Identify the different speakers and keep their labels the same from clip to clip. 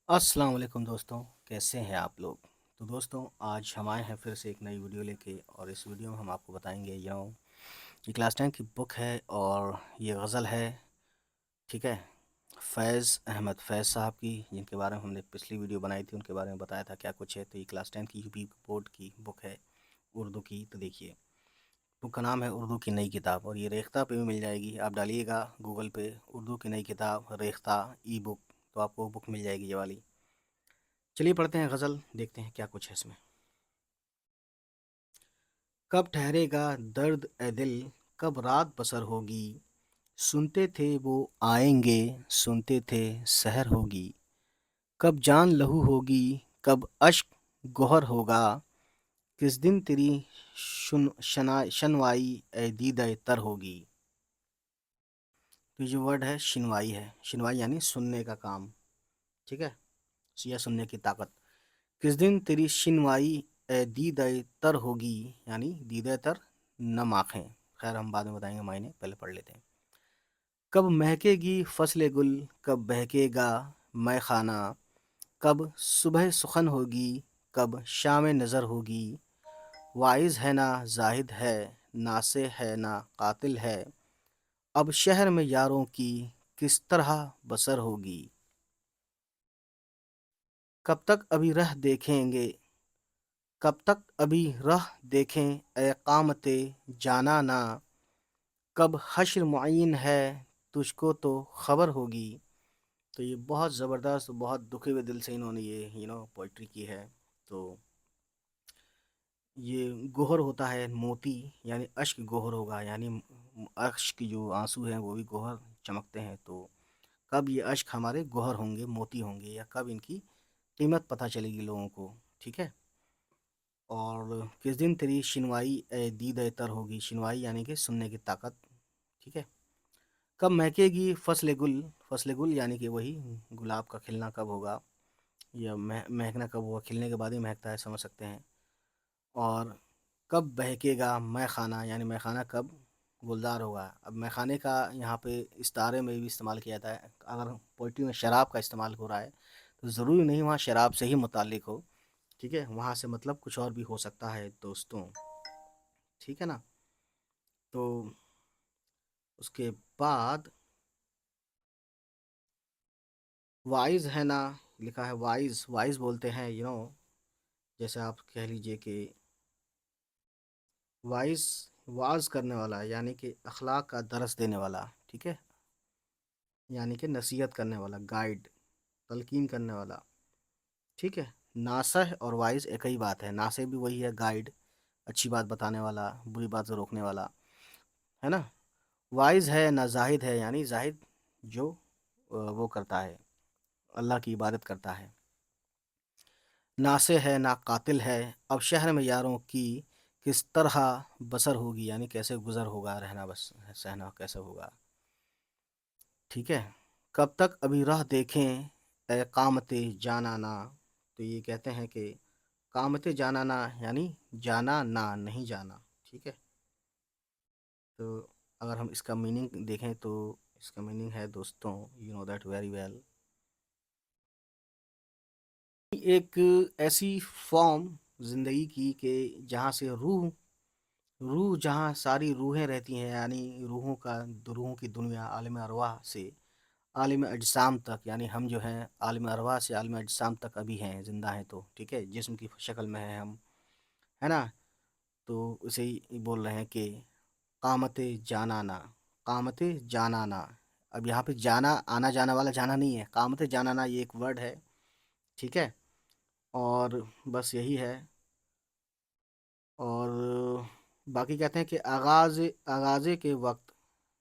Speaker 1: अस्सलाम वालेकुम दोस्तों, कैसे हैं आप लोग। तो दोस्तों, आज हम आए हैं फिर से एक नई वीडियो लेके, और इस वीडियो में हम आपको बताएंगे ये क्लास 10 की बुक है और ये गज़ल है। ठीक है। फैज़ अहमद फैज़ साहब की, जिनके बारे में हमने पिछली वीडियो बनाई थी, उनके बारे में बताया था क्या कुछ है। तो ये क्लास 10 की यूपी बोर्ड की बुक है, उर्दू की। तो देखिए, बुक का नाम है उर्दू की नई किताब, और ये रेख्ता पे भी मिल जाएगी। आप डालिएगा गूगल पे उर्दू की नई किताब रेख्ता ई बुक, तो आपको बुक मिल जाएगी ये वाली। चलिए पढ़ते हैं गज़ल, देखते हैं क्या कुछ है इसमें। कब ठहरेगा दर्द ए दिल, कब रात बसर होगी। सुनते थे वो आएंगे, सुनते थे सहर होगी। कब जान लहू होगी, कब अश्क गोहर होगा। किस दिन तेरी शनवाई ए दीदा तर होगी। तो ये जो वर्ड है शिनवाई है, शिनवाई यानी सुनने का काम। ठीक है, या सुनने की ताकत। किस दिन तेरी शिनवाई ए दीदा तर होगी, यानी दीदा तर नम आँखें। खैर हम बाद में बताएंगे मायने, पहले पढ़ लेते हैं। कब महकेगी फसले गुल, कब बहकेगा मैं खाना। कब सुबह सुखन होगी, कब शाम नज़र होगी। वाइज है ना जाहिद है, नासे है ना कातिल है। अब शहर में यारों की किस तरह बसर होगी। कब तक अभी रह देखेंगे, कब तक अभी रह देखें ए कामते जाना ना। कब हश्र मुअय्यन है, तुझको तो खबर होगी। तो ये बहुत ज़बरदस्त, बहुत दुखे हुए दिल से इन्होंने ये पोइट्री की है। तो ये गोहर होता है मोती, यानी अश्क गोहर होगा, यानी अश्क जो आंसू हैं वो भी गोहर चमकते हैं। तो कब ये अश्क हमारे गोहर होंगे, मोती होंगे, या कब इनकी कीमत पता चलेगी लोगों को। ठीक है। और किस दिन तेरी शिनवाई ए दीद ए तर होगी, शिनवाई यानी कि सुनने की ताकत। ठीक है। कब महकेगी फसले गुल, फसले गुल यानी कि वही गुलाब का खिलना कब होगा, या महकना कब होगा, खिलने के बाद ही महकता है, समझ सकते हैं। और कब बहकेगा मैं खाना, यानी मैं खाना कब गुलजार होगा। अब मैं खाने का यहाँ पे इस्तारे में भी इस्तेमाल किया जाता है। अगर पोइट्री में शराब का इस्तेमाल हो रहा है तो ज़रूरी नहीं वहाँ शराब से ही मुतालिक हो। ठीक है, वहाँ से मतलब कुछ और भी हो सकता है दोस्तों। ठीक है ना। तो उसके बाद वाइज है ना लिखा है। वाइज वाइज बोलते हैं जैसे आप कह लीजिए कि वाइज वाज करने वाला, यानी कि अखलाक का दरस देने वाला। ठीक है, यानी कि नसीहत करने वाला, गाइड, तलकीन करने वाला। ठीक है। नासह और वाइज एक ही बात है। नासह भी वही है, गाइड, अच्छी बात बताने वाला, बुरी बात से रोकने वाला, है ना। वाइज है ना जाहिद है, यानी जाहिद जो वो करता है, अल्लाह की इबादत करता है। नासे है ना कातिल है, अब शहर में यारों की किस तरह बसर होगी, यानी कैसे गुजर होगा, रहना बस सहना कैसे होगा। ठीक है। कब तक अभी राह देखें ए कामते जाना ना। तो ये कहते हैं कि कामते जाना ना यानी जाना ना, नहीं जाना। ठीक है। तो अगर हम इसका मीनिंग देखें तो इसका मीनिंग है दोस्तों, you know that very well, एक ऐसी फॉर्म ज़िंदगी की कि जहाँ से रूह रूह जहाँ सारी रूहें रहती हैं, यानी रूहों की दुनिया, आलम अरवाह से आलिम अजसाम तक, यानी हम जो हैं आलिम अरवाह से आलिम अजसाम तक अभी हैं, ज़िंदा हैं। तो ठीक है, जिस्म की शक्ल में हैं हम, है ना। तो उसे ही बोल रहे हैं कि कामते जानाना, कामते जानाना। अब यहाँ पे जाना आना जाना वाला जाना नहीं है, कामते जानाना ये एक वर्ड है। ठीक है। और बस यही है। और बाकी कहते हैं कि आगाज़े के वक्त,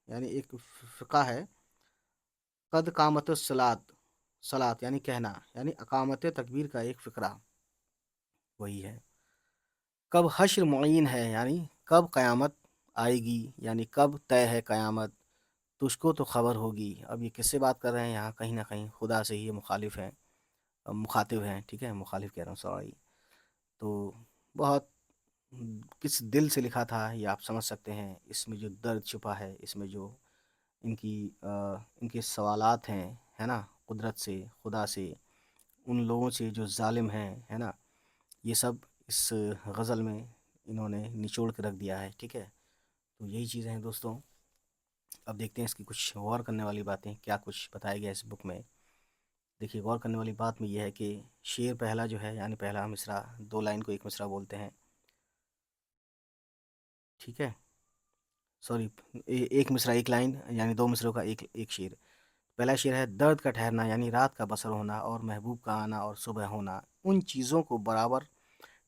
Speaker 1: यानी एक फ़िक़ा है, कद कामत सलात, सलात यानी कहना, यानी अकामत तकबीर का एक फ़िक्रा वही है। कब हश्र मुअय्यन है, यानी कब क़यामत आएगी, यानी कब तय है क़यामत, तुझको तो खबर होगी। अब ये किससे बात कर रहे हैं यहाँ, कहीं ना कहीं खुदा से ही ये मुखालिफ हैं, मुखातिब हैं। ठीक है, मुखालिफ कह रहा हूँ, सॉरी। तो बहुत किस दिल से लिखा था ये आप समझ सकते हैं। इसमें जो दर्द छुपा है, इसमें जो इनकी इनके सवालात हैं, है ना, कुदरत से, खुदा से, ان لوگوں سے جو ظالم ہیں، ہے نا، یہ سب اس غزل میں انہوں نے نچوڑ کے رکھ دیا ہے، ٹھیک ہے. تو یہی چیزیں ہیں دوستوں. اب دیکھتے ہیں اس کی کچھ غور کرنے والی باتیں، کیا کچھ بتایا گیا اس بک میں. دیکھیے، غور کرنے والی بات میں یہ ہے کہ شعر پہلا جو ہے، یعنی پہلا مصرع، 2 لائن کو ایک مصرع بولتے ہیں، ٹھیک ہے. سوری، ایک مصرع ایک لائن، یعنی 2 مصرعوں کا ایک شعر. پہلا شعر ہے: درد کا ٹھہرنا یعنی رات کا بسر ہونا، اور محبوب کا آنا اور صبح ہونا، ان چیزوں کو برابر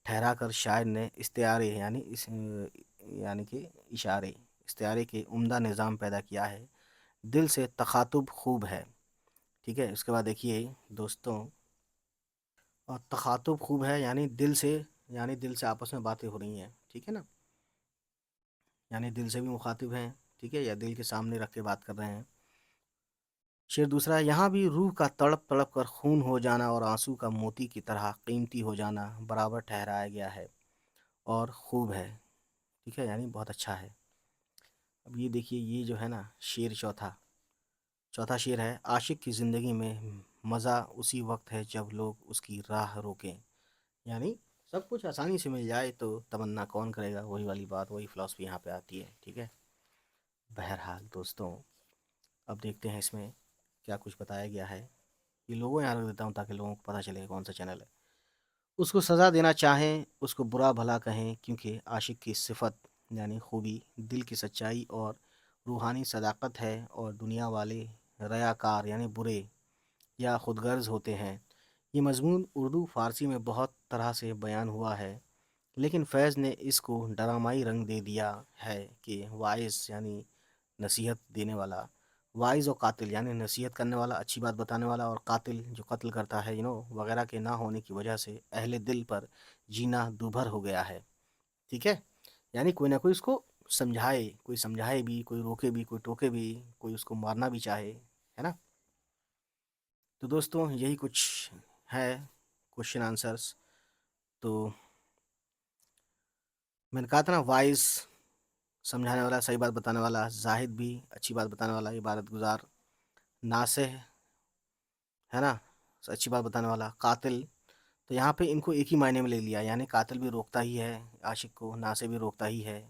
Speaker 1: ٹھہرا کر شاعر نے استعارے یعنی کہ استعارے کے عمدہ نظام پیدا کیا ہے. دل سے تخاطب خوب ہے، ٹھیک ہے. اس کے بعد دیکھیے دوستوں، اور تخاطب خوب ہے یعنی دل سے آپس میں باتیں ہو رہی ہیں، ٹھیک ہے نا، یعنی دل سے بھی مخاطب ہیں، ٹھیک ہے، یا دل کے سامنے رکھ کے بات کر رہے ہیں. شعر دوسرا: یہاں بھی روح کا تڑپ تڑپ کر خون ہو جانا اور آنسو کا موتی کی طرح قیمتی ہو جانا برابر ٹھہرایا گیا ہے اور خوب ہے، ٹھیک ہے، یعنی بہت اچھا ہے. اب یہ دیکھیے، یہ جو ہے نا شعر چوتھا شعر ہے: عاشق کی زندگی میں مزہ اسی وقت ہے جب لوگ اس کی راہ روکیں. یعنی سب کچھ آسانی سے مل جائے تو تمنا کون کرے گا، وہی والی بات، وہی فلسفی یہاں پہ آتی ہے، ٹھیک ہے. بہرحال دوستوں، اب دیکھتے ہیں اس میں کیا کچھ بتایا گیا ہے. یہ لوگوں یہاں رکھ دیتا ہوں تاکہ لوگوں کو پتہ چلے کون سا چینل ہے. اس کو سزا دینا چاہیں، اس کو برا بھلا کہیں، کیونکہ عاشق کی صفت یعنی خوبی دل کی سچائی اور روحانی صداقت ہے، اور دنیا والے ریاکار یعنی برے یا خود غرض ہوتے ہیں. یہ مضمون اردو فارسی میں بہت طرح سے بیان ہوا ہے، لیکن فیض نے اس کو ڈرامائی رنگ دے دیا ہے کہ واعظ یعنی نصیحت دینے والا، واعظ و قاتل یعنی نصیحت کرنے والا، اچھی بات بتانے والا، اور قاتل جو قتل کرتا ہے وغیرہ کے نہ ہونے کی وجہ سے اہل دل پر جینا دوبھر ہو گیا ہے، ٹھیک ہے. یعنی کوئی نہ کوئی اس کو سمجھائے بھی، کوئی روکے بھی، کوئی ٹوکے بھی، کوئی اس کو مارنا بھی چاہے، ہے نا. تو دوستوں، یہی کچھ ہے کوشچن آنسرس. تو میں نے کہا تھا نا، وائز سمجھانے والا، صحیح بات بتانے والا، زاہد بھی اچھی بات بتانے والا، عبادت گزار، ناصح ہے نا، اچھی بات بتانے والا، قاتل. تو یہاں پہ ان کو ایک ہی معنی میں لے لیا، یعنی قاتل بھی روکتا ہی ہے عاشق کو، ناصح بھی روکتا ہی ہے،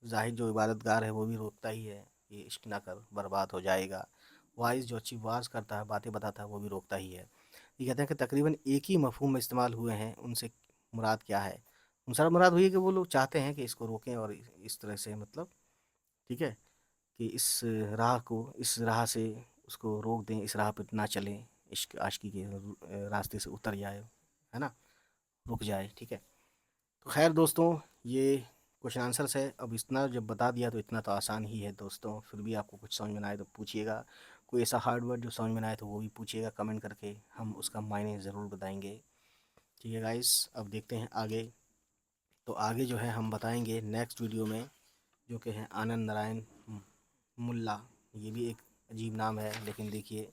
Speaker 1: زاہد جو عبادت گار ہے وہ بھی روکتا ہی ہے، یہ عشق نہ کر برباد ہو جائے گا. وائز جو اچھی واز کرتا ہے، باتیں بتاتا ہے، وہ بھی روکتا ہی ہے. یہ کہتے ہیں کہ تقریباً ایک ہی مفہوم میں استعمال ہوئے ہیں. ان سے مراد کیا ہے؟ ان سے مراد ہوئی ہے کہ وہ لوگ چاہتے ہیں کہ اس کو روکیں، اور اس طرح سے مطلب، ٹھیک ہے، کہ اس راہ سے اس کو روک دیں، اس راہ پہ نہ چلیں، عشق عاشقی کے راستے سے اتر جائے، ہے نا، رک جائے، ٹھیک ہے. تو خیر دوستوں، یہ کوشچن آنسرس ہے. اب اتنا جب بتا دیا تو اتنا تو آسان ہی ہے دوستوں. پھر بھی آپ کو کچھ سمجھ میں نہ آئے تو پوچھیے گا، کوئی ایسا ہارڈ ورڈ جو سمجھ میں نہ آئے تو وہ بھی پوچھیے گا کمنٹ کر کے، ہم اس کا معنی ضرور بتائیں گے، ٹھیک ہے گائز. اب دیکھتے ہیں آگے. تو آگے جو ہے ہم بتائیں گے نیکسٹ ویڈیو میں، جو کہ ہے آنند نارائن ملا. یہ بھی ایک عجیب نام ہے، لیکن دیکھیے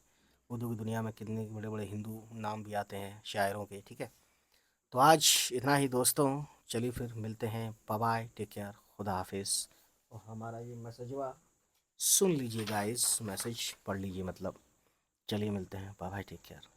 Speaker 1: اردو کی دنیا میں کتنے بڑے بڑے ہندو نام بھی آتے ہیں شاعروں کے، ٹھیک ہے. تو آج اتنا ہی دوستوں. چلیے پھر ملتے ہیں، بائے بائے، ٹیک کیئر، خدا حافظ. اور ہمارا یہ میسج ہوا، سن لیجئے گائز، میسج پڑھ لیجئے مطلب. چلیے ملتے ہیں، بائے بائے، ٹیک کیئر.